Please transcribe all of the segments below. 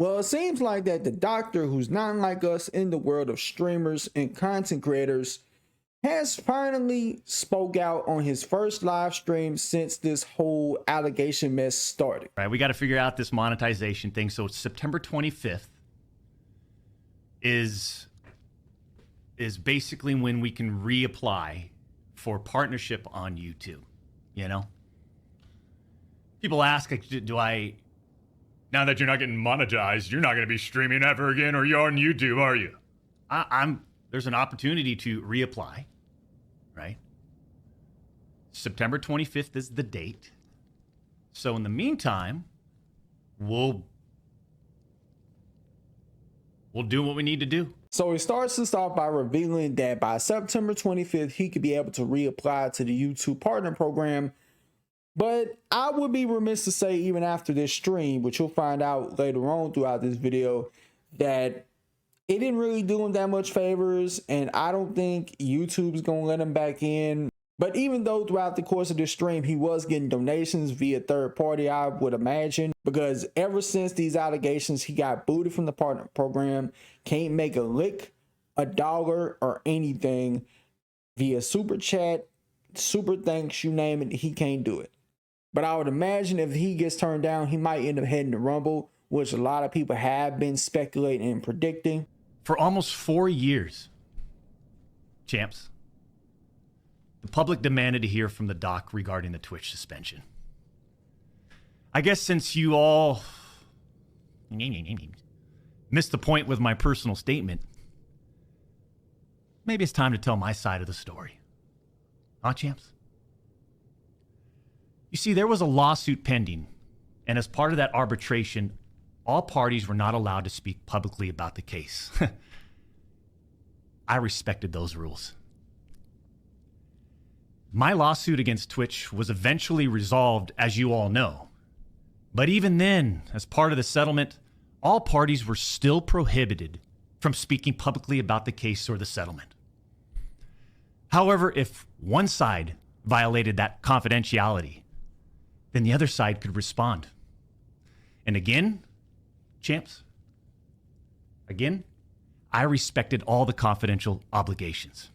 Well, it seems like that the doctor, who's not like us in the world of streamers and content creators, has finally spoke out on his first live stream since this whole allegation mess started. Right, we got to figure out this monetization thing. So September 25th is basically when we can reapply for partnership on YouTube. You know, people ask, like, do I? Now that you're not getting monetized, you're not going to be streaming ever again, or you're on YouTube, are you? There's an opportunity to reapply, right? September 25th is the date. So in the meantime, we'll do what we need to do. So he starts this off by revealing that by September 25th, he could be able to reapply to the YouTube Partner Program. But I would be remiss to say, even after this stream, which you'll find out later on throughout this video, that it didn't really do him that much favors, and I don't think YouTube's gonna let him back in. But even though throughout the course of this stream he was getting donations via third party, I would imagine, because ever since these allegations, he got booted from the partner program, can't make a lick, a dollar, or anything via super chat, super thanks, you name it, he can't do it. But I would imagine if he gets turned down, he might end up heading to Rumble, which a lot of people have been speculating and predicting. For almost 4 years, champs, the public demanded to hear from the doc regarding the Twitch suspension. I guess since you all missed the point with my personal statement, maybe it's time to tell my side of the story. Huh, champs? You see, there was a lawsuit pending, and as part of that arbitration, all parties were not allowed to speak publicly about the case. I respected those rules. My lawsuit against Twitch was eventually resolved, as you all know. But even then, as part of the settlement, all parties were still prohibited from speaking publicly about the case or the settlement. However, if one side violated that confidentiality, then the other side could respond. And again, champs, again, I respected all the confidential obligations.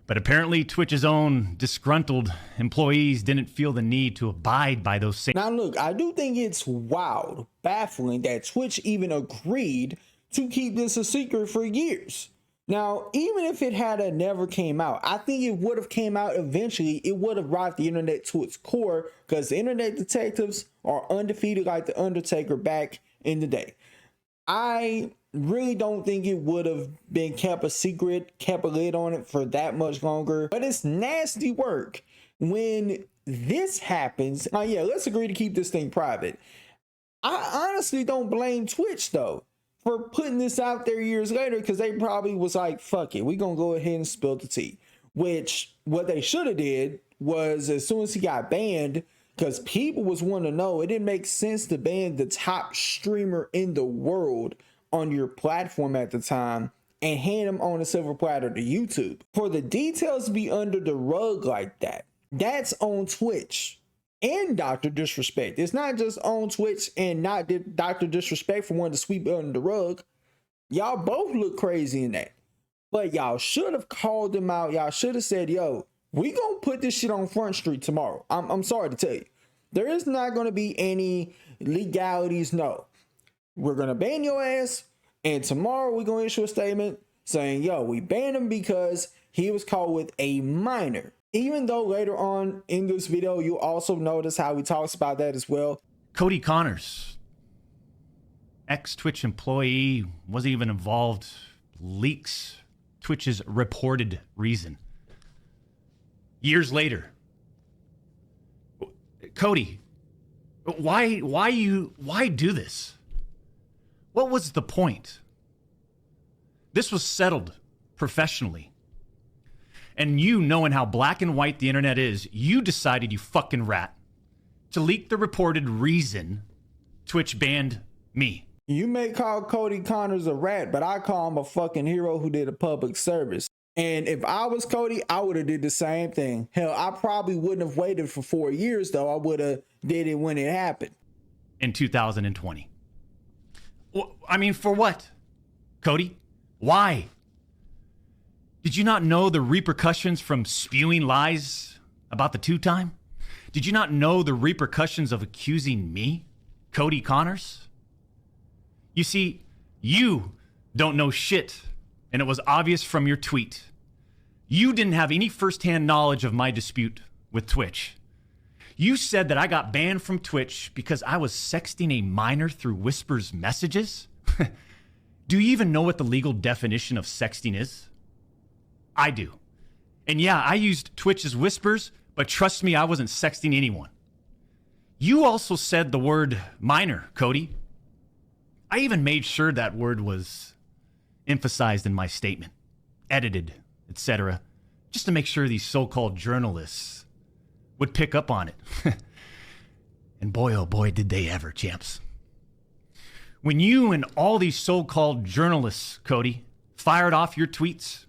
But apparently Twitch's own disgruntled employees didn't feel the need to abide by those same. Now look, I do think it's wild, baffling that Twitch even agreed to keep this a secret for years. Now, even if it had never came out, I think it would have came out eventually. It would have rocked the internet to its core, because the internet detectives are undefeated like the Undertaker back in the day. I really don't think it would have been kept a secret, kept a lid on it for that much longer. But it's nasty work when this happens. Now, yeah, let's agree to keep this thing private. I honestly don't blame Twitch, though, for putting this out there years later, because they probably was like, fuck it, we're gonna go ahead and spill the tea. Which what they should have did was, as soon as he got banned, because people was wanting to know, it didn't make sense to ban the top streamer in the world on your platform at the time and hand him on a silver platter to YouTube. For the details to be under the rug like that, that's on Twitch and Dr. Disrespect. It's not just on Twitch and not Dr. Disrespect for wanting to sweep it under the rug. Y'all both look crazy in that. But y'all should have called them out. Y'all should have said, yo, we gonna put this shit on Front Street tomorrow. I'm sorry to tell you. There is not gonna be any legalities, no. We're gonna ban your ass, and tomorrow we're gonna issue a statement saying, yo, we banned him because he was caught with a minor. Even though later on in this video, you'll also notice how he talks about that as well. Cody Connors, ex-Twitch employee, wasn't even involved, leaks Twitch's reported reason. Years later, Cody, why do this? What was the point? This was settled professionally. And you, knowing how black and white the internet is, you decided, you fucking rat, to leak the reported reason Twitch banned me. You may call Cody Connors a rat, but I call him a fucking hero who did a public service. And if I was Cody, I would have did the same thing. Hell, I probably wouldn't have waited for 4 years, though. I would have did it when it happened. in 2020. I mean, for what? Cody, why? Did you not know the repercussions from spewing lies about the two-time? Did you not know the repercussions of accusing me, Cody Connors? You see, you don't know shit, and it was obvious from your tweet. You didn't have any firsthand knowledge of my dispute with Twitch. You said that I got banned from Twitch because I was sexting a minor through Whisper's messages? Do you even know what the legal definition of sexting is? I do. And yeah, I used Twitch as Whispers, but trust me, I wasn't sexting anyone. You also said the word minor, Cody. I even made sure that word was emphasized in my statement, edited, etc., just to make sure these so-called journalists would pick up on it. And boy, oh boy, did they ever, champs. When you and all these so-called journalists, Cody, fired off your tweets,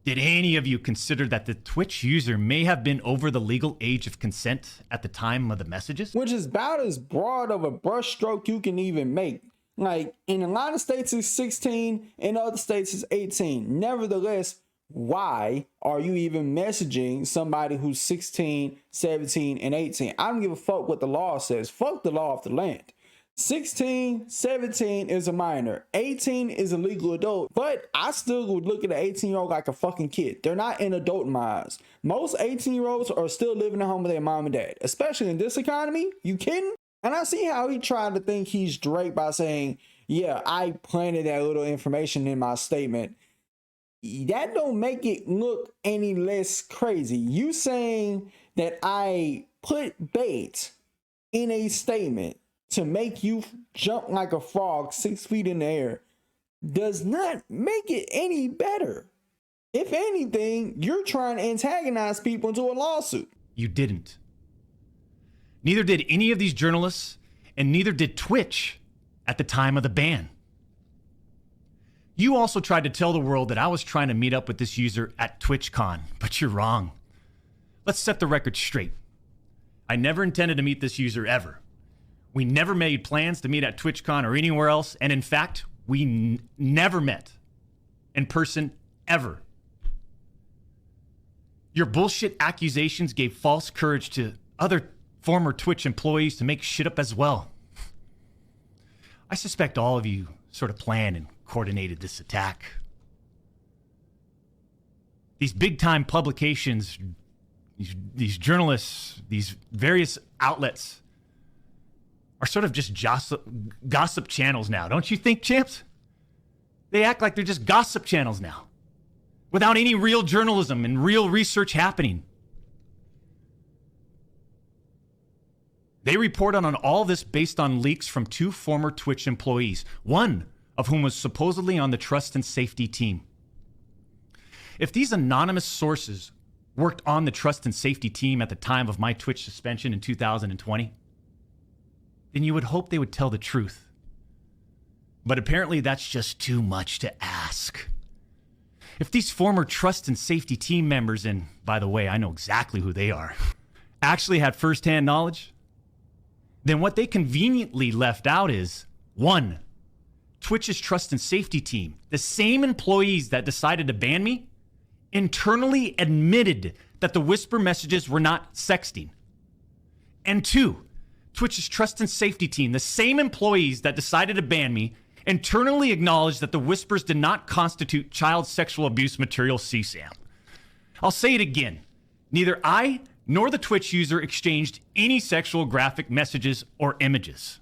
did any of you consider that the Twitch user may have been over the legal age of consent at the time of the messages? Which is about as broad of a brushstroke you can even make. Like, in a lot of states it's 16, in other states it's 18. Nevertheless, why are you even messaging somebody who's 16, 17, and 18? I don't give a fuck what the law says. Fuck the law of the land. 16, 17 is a minor. 18 is a legal adult. But I still would look at an 18-year-old like a fucking kid. They're not an adult in my eyes. Most 18-year-olds are still living at home with their mom and dad. Especially in this economy. You kidding? And I see how he tried to think he's Drake by saying, yeah, I planted that little information in my statement. That don't make it look any less crazy. You saying that I put bait in a statement to make you jump like a frog 6 feet in the air does not make it any better. If anything, you're trying to antagonize people into a lawsuit. You didn't. Neither did any of these journalists, and neither did Twitch at the time of the ban. You also tried to tell the world that I was trying to meet up with this user at TwitchCon, but you're wrong. Let's set the record straight. I never intended to meet this user ever. We never made plans to meet at TwitchCon or anywhere else, and in fact, we never met in person ever. Your bullshit accusations gave false courage to other former Twitch employees to make shit up as well. I suspect all of you sort of planned and coordinated this attack. These big-time publications, these journalists, these various outlets are sort of just gossip channels now, don't you think, champs? They act like they're just gossip channels now, without any real journalism and real research happening. They report on all this based on leaks from two former Twitch employees, one of whom was supposedly on the trust and safety team. If these anonymous sources worked on the trust and safety team at the time of my Twitch suspension in 2020, then you would hope they would tell the truth. But apparently that's just too much to ask. If these former trust and safety team members, and by the way, I know exactly who they are, actually had firsthand knowledge, then what they conveniently left out is, 1, Twitch's trust and safety team, the same employees that decided to ban me, internally admitted that the whisper messages were not sexting. And 2, Twitch's trust and safety team, the same employees that decided to ban me, internally acknowledged that the whispers did not constitute child sexual abuse material CSAM. I'll say it again. Neither I nor the Twitch user exchanged any sexual graphic messages or images.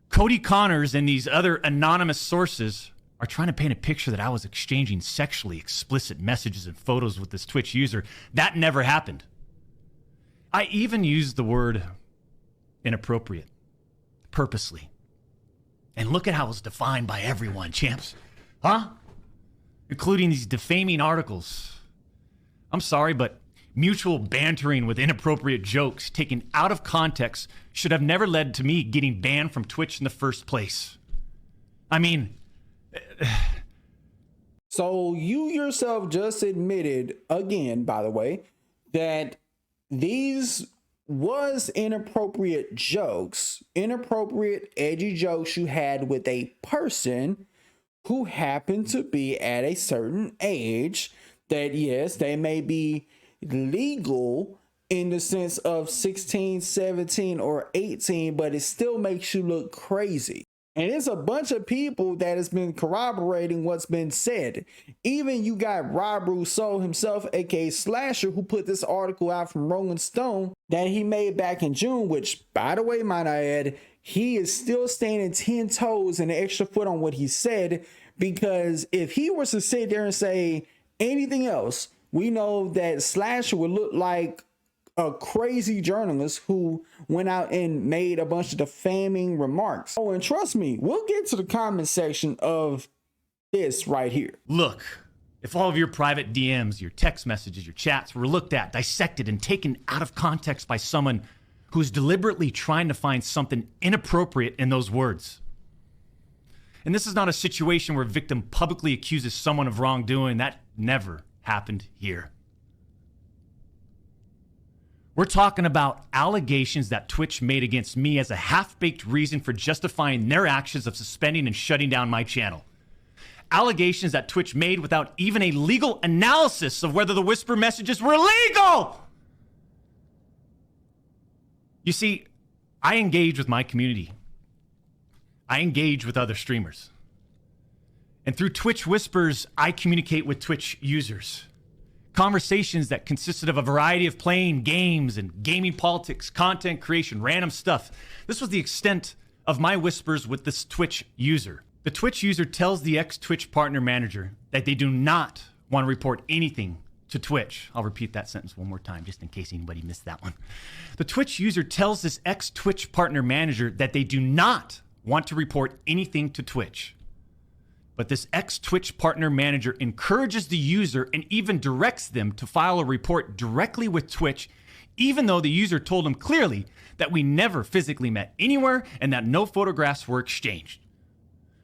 Cody Connors and these other anonymous sources are trying to paint a picture that I was exchanging sexually explicit messages and photos with this Twitch user. That never happened. I even used the word inappropriate, purposely. And look at how it was defined by everyone, champs. Huh? Including these defaming articles. I'm sorry, but mutual bantering with inappropriate jokes taken out of context should have never led to me getting banned from Twitch in the first place. I mean... So you yourself just admitted, again, by the way, that these was inappropriate jokes, inappropriate, edgy jokes you had with a person who happened to be at a certain age that, yes, they may be legal in the sense of 16, 17, or 18, but it still makes you look crazy. And it's a bunch of people that has been corroborating what's been said. Even you got Rob Rousseau himself, aka Slasher, who put this article out from Rolling Stone that he made back in June, which, by the way, might I add, he is still standing 10 toes and an extra foot on what he said, because if he was to sit there and say anything else, we know that Slasher would look like a crazy journalist who went out and made a bunch of defaming remarks. Oh, and trust me, we'll get to the comment section of this right here. Look, if all of your private DMs, your text messages, your chats were looked at, dissected, and taken out of context by someone who's deliberately trying to find something inappropriate in those words. And this is not a situation where a victim publicly accuses someone of wrongdoing. That never happened here. We're talking about allegations that Twitch made against me as a half-baked reason for justifying their actions of suspending and shutting down my channel. Allegations that Twitch made without even a legal analysis of whether the whisper messages were legal. You see, I engage with my community. I engage with other streamers. And through Twitch Whispers, I communicate with Twitch users. Conversations that consisted of a variety of playing games and gaming politics, content creation, random stuff. This was the extent of my whispers with this Twitch user. The Twitch user tells the ex-Twitch partner manager that they do not want to report anything to Twitch. I'll repeat that sentence one more time just in case anybody missed that one. The Twitch user tells this ex-Twitch partner manager that they do not want to report anything to Twitch. But this ex-Twitch partner manager encourages the user and even directs them to file a report directly with Twitch, even though the user told him clearly that we never physically met anywhere and that no photographs were exchanged.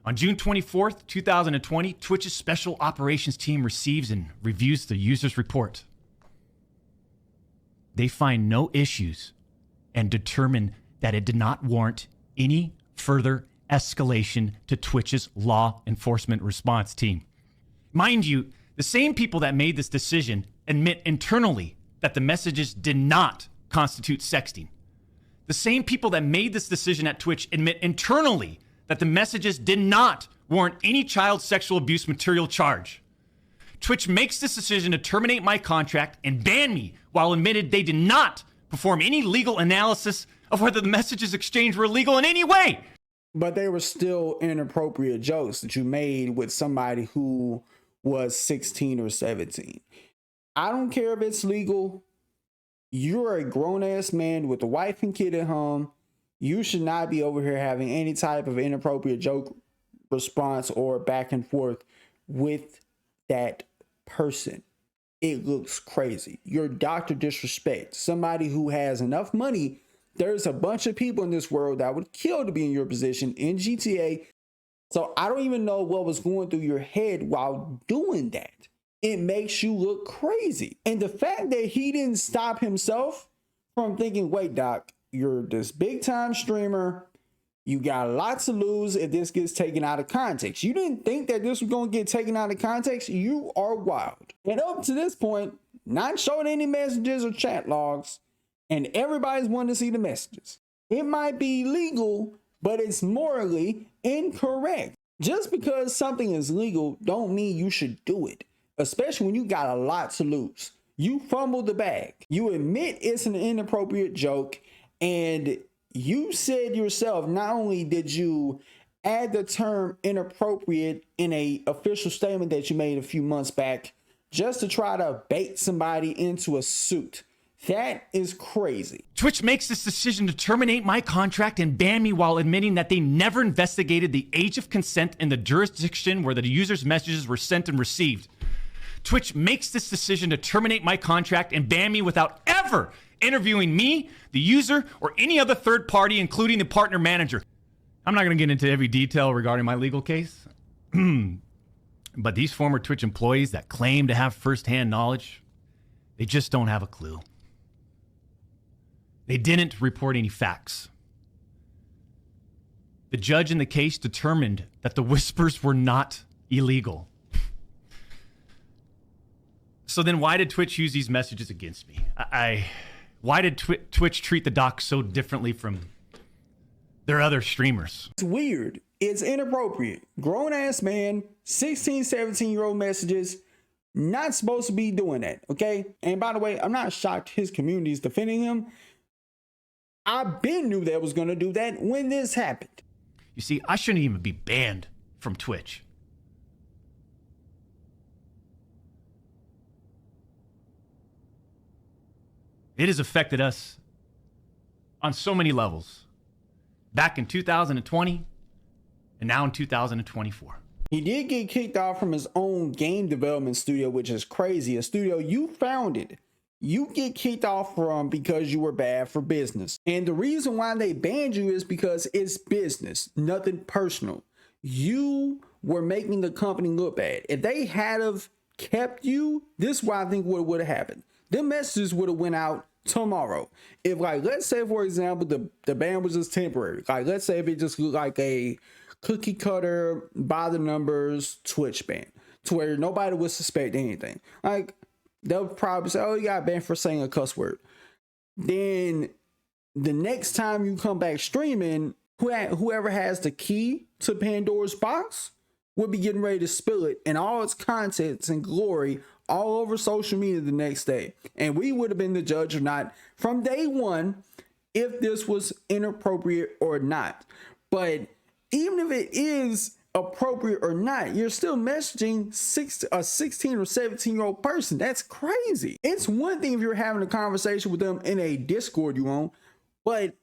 On June 24th, 2020, Twitch's special operations team receives and reviews the user's report. They find no issues and determine that it did not warrant any further escalation to Twitch's law enforcement response team. Mind you, the same people that made this decision admit internally that the messages did not constitute sexting. The same people that made this decision at Twitch admit internally that the messages did not warrant any child sexual abuse material charge. Twitch makes this decision to terminate my contract and ban me while admitted they did not perform any legal analysis of whether the messages exchanged were illegal in any way. But they were still inappropriate jokes that you made with somebody who was 16 or 17. I don't care if it's legal. You're a grown-ass man with a wife and kid at home. You should not be over here having any type of inappropriate joke response or back and forth with that person. It looks crazy. You're Dr. Disrespect. Somebody who has enough money. There's a bunch of people in this world that would kill to be in your position in GTA. So I don't even know what was going through your head while doing that. It makes you look crazy. And the fact that he didn't stop himself from thinking, wait, Doc, you're this big time streamer. You got lots to lose if this gets taken out of context. You didn't think that this was going to get taken out of context. You are wild. And up to this point, not showing any messages or chat logs. And everybody's wanting to see the messages. It might be legal, but it's morally incorrect. Just because something is legal don't mean you should do it, especially when you got a lot to lose. You fumbled the bag. You admit it's an inappropriate joke, and you said yourself, not only did you add the term inappropriate in a official statement that you made a few months back just to try to bait somebody into a suit. That is crazy. Twitch makes this decision to terminate my contract and ban me while admitting that they never investigated the age of consent in the jurisdiction where the user's messages were sent and received. Twitch makes this decision to terminate my contract and ban me without ever interviewing me, the user, or any other third party, including the partner manager. I'm not going to get into every detail regarding my legal case, but these former Twitch employees that claim to have firsthand knowledge, they just don't have a clue. They didn't report any facts. The judge in the case determined that the whispers were not illegal. So then why did Twitch use these messages against me? Why did Twitch treat the doc so differently from their other streamers? It's weird. It's inappropriate. Grown ass man, 16, 17-year-old messages, not supposed to be doing that, okay? And by the way, I'm not shocked his community is defending him. I been knew that was going to do that when this happened. You see, I shouldn't even be banned from Twitch. It has affected us on so many levels. Back in 2020 and now in 2024. He did get kicked off from his own game development studio, which is crazy. A studio you founded. You get kicked off from because you were bad for business. And the reason why they banned you is because it's business, nothing personal. You were making the company look bad. If they had have kept you, this is what I think would have happened. The messages would have went out tomorrow. If, like, let's say, for example, the ban was just temporary. Like, let's say if it just looked like a cookie cutter by the numbers Twitch ban to where nobody would suspect anything. Like, they'll probably say, oh, you got banned for saying a cuss word. Then the next time you come back streaming, whoever has the key to Pandora's box will be getting ready to spill it and all its contents and glory all over social media the next day. And we would have been the judge or not from day one if this was inappropriate or not. But even if it is appropriate or not, you're still messaging a 16 or 17-year-old person. That's crazy. It's one thing if you're having a conversation with them in a Discord you own, but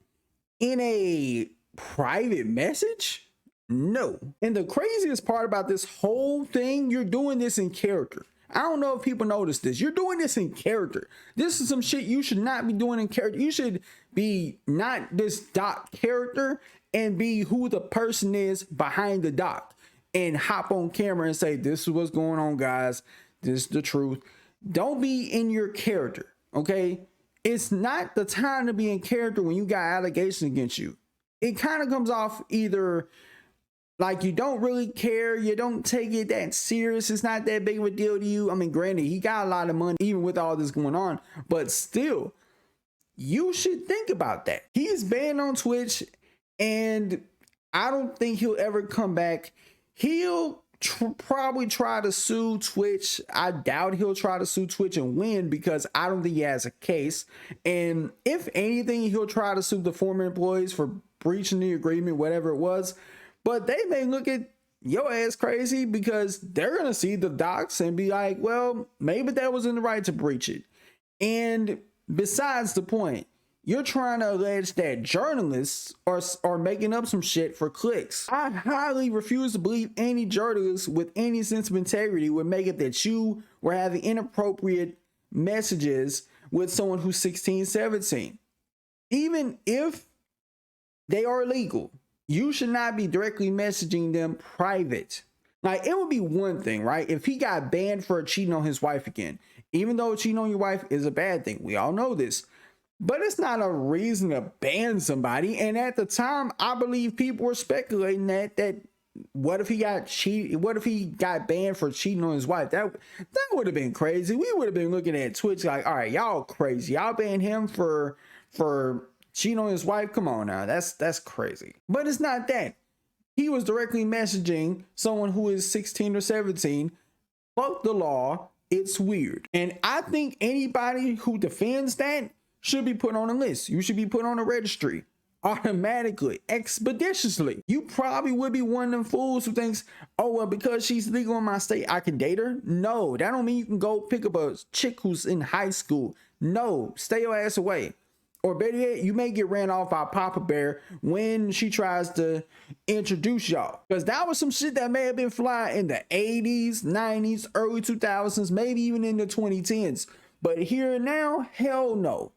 in a private message? No. And the craziest part about this whole thing, you're doing this in character. I don't know if people notice this. You're doing this in character. This is some shit you should not be doing in character. You should be not this doc character and be who the person is behind the doc and hop on camera and say, this is what's going on, guys. This is the truth. Don't be in your character, okay? It's not the time to be in character when you got allegations against you. It kind of comes off either like you don't really care, you don't take it that serious, it's not that big of a deal to you. I mean, granted, he got a lot of money even with all this going on, but still, you should think about that. He's banned on Twitch, and I don't think he'll ever come back. He'll probably try to sue Twitch. I doubt he'll try to sue Twitch and win because I don't think he has a case. And if anything, he'll try to sue the former employees for breaching the agreement, whatever it was. But they may look at your ass crazy because they're going to see the docs and be like, well, maybe that was in the right to breach it. And besides the point, you're trying to allege that journalists are making up some shit for clicks. I highly refuse to believe any journalist with any sense of integrity would make it that you were having inappropriate messages with someone who's 16, 17. Even if they are legal, you should not be directly messaging them private. Like, it would be one thing, right? If he got banned for cheating on his wife again, even though cheating on your wife is a bad thing, we all know this, but it's not a reason to ban somebody. And at the time, I believe people were speculating that what if he got cheated? What if he got banned for cheating on his wife? That would have been crazy. We would have been looking at Twitch like, all right, y'all crazy. Y'all banned him for cheating on his wife. Come on now, that's crazy. But it's not that. He was directly messaging someone who is 16 or 17. Fuck the law. It's weird. And I think anybody who defends that should be put on a list. You should be put on a registry automatically, expeditiously. You probably would be one of them fools who thinks, oh, well, because she's legal in my state, I can date her. No, that don't mean you can go pick up a chick who's in high school. No, stay your ass away. Or better yet, you may get ran off by Papa Bear when she tries to introduce y'all. Because that was some shit that may have been flying in the 80s, 90s, early 2000s, maybe even in the 2010s. But here and now, hell no.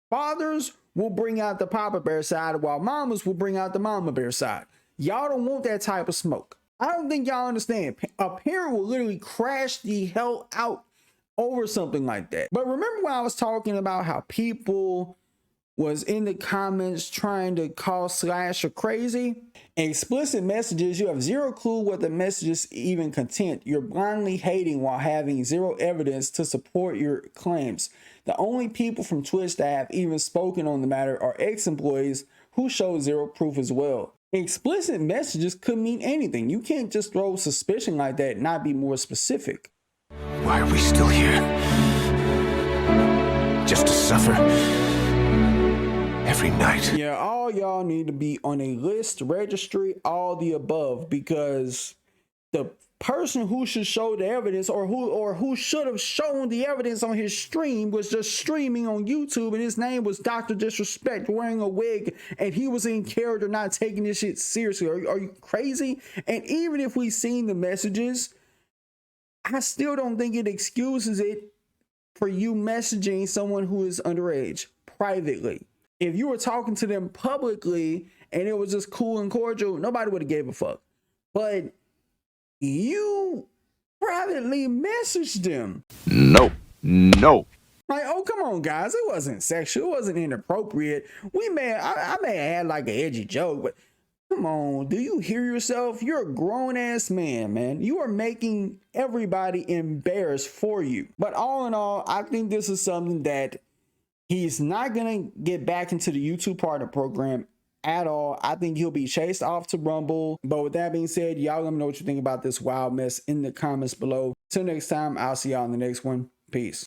Fathers will bring out the Papa Bear side while mamas will bring out the Mama Bear side. Y'all don't want that type of smoke. I don't think y'all understand. A parent will literally crash the hell out over something like that. But remember when I was talking about how people was in the comments trying to call Slasher crazy. Explicit messages, you have zero clue what the messages even content. You're blindly hating while having zero evidence to support your claims. The only people from Twitch that have even spoken on the matter are ex-employees who show zero proof as well. Explicit messages could mean anything. You can't just throw suspicion like that and not be more specific. Why are we still here? Just to suffer? Every night. Yeah, all y'all need to be on a list, registry, all the above, because the person who should show the evidence or who should have shown the evidence on his stream was just streaming on YouTube, and his name was Dr. Disrespect, wearing a wig, and he was in character, not taking this shit seriously. Are you crazy? And even if we seen the messages, I still don't think it excuses it for you messaging someone who is underage privately. If you were talking to them publicly and it was just cool and cordial, nobody would have gave a fuck. But you privately messaged them. No. Like, oh, come on, guys. It wasn't sexual. It wasn't inappropriate. I may have had like an edgy joke, but come on. Do you hear yourself? You're a grown ass man. You are making everybody embarrassed for you. But all in all, I think this is something that he's not going to get back into the YouTube partner program at all. I think he'll be chased off to Rumble. But with that being said, y'all let me know what you think about this wild mess in the comments below. Till next time, I'll see y'all in the next one. Peace.